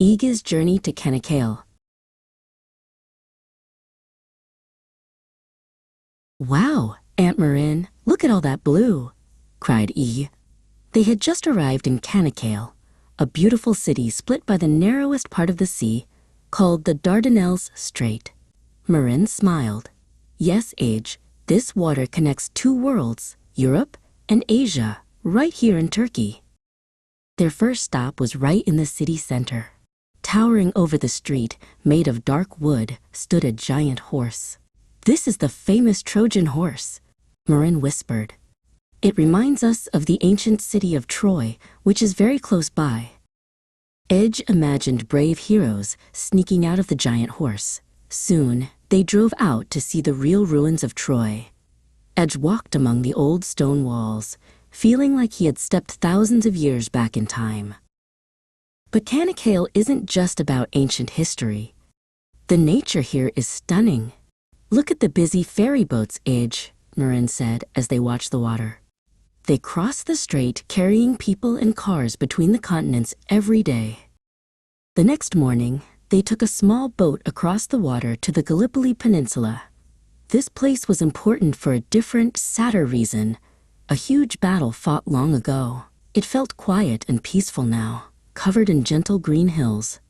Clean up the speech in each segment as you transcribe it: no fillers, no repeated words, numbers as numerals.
Ege's journey to Çanakkale. Wow, Aunt Marin, look at all that blue, cried Ege. They had just arrived in Çanakkale, a beautiful city split by the narrowest part of the sea, called the Dardanelles Strait. Marin smiled. Yes, Ege, this water connects two worlds, Europe and Asia, right here in Turkey. Their first stop was right in the city center. Towering over the street, made of dark wood, stood a giant horse. This is the famous Trojan horse, Marin whispered. It reminds us of the ancient city of Troy, which is very close by. Ege imagined brave heroes sneaking out of the giant horse. Soon, they drove out to see the real ruins of Troy. Ege walked among the old stone walls, feeling like he had stepped thousands of years back in time. But Çanakkale isn't just about ancient history. The nature here is stunning. Look at the busy ferry boats, Ege, Marin said as they watched the water. They cross the strait carrying people and cars between the continents every day. The next morning, they took a small boat across the water to the Gallipoli Peninsula. This place was important for a different, sadder reason. A huge battle fought long ago. It felt quiet and peaceful now, covered in gentle green hills.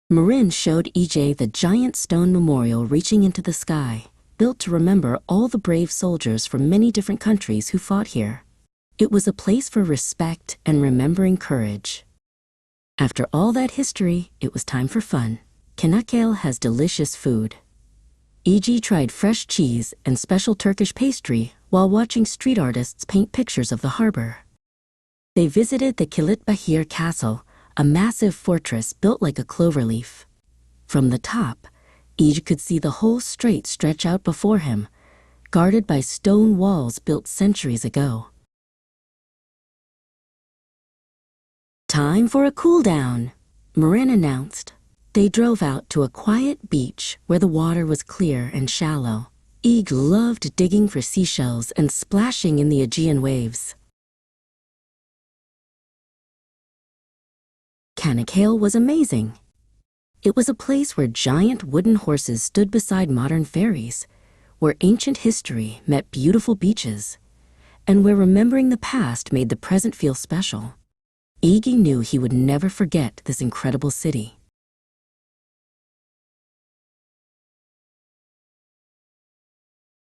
Marin showed Ege the giant stone memorial reaching into the sky, built to remember all the brave soldiers from many different countries who fought here. It was a place for respect and remembering courage. After all that history, it was time for fun. Çanakkale has delicious food. Ege tried fresh cheese and special Turkish pastry while watching street artists paint pictures of the harbor. They visited the Kilitbahir Castle, a massive fortress built like a cloverleaf. From the top, Ege could see the whole strait stretch out before him, guarded by stone walls built centuries ago. Time for a cool down, Marin announced. They drove out to a quiet beach where the water was clear and shallow. Ege loved digging for seashells and splashing in the Aegean waves. Çanakkale was amazing. It was a place where giant wooden horses stood beside modern ferries, where ancient history met beautiful beaches, and where remembering the past made the present feel special. Ege knew he would never forget this incredible city.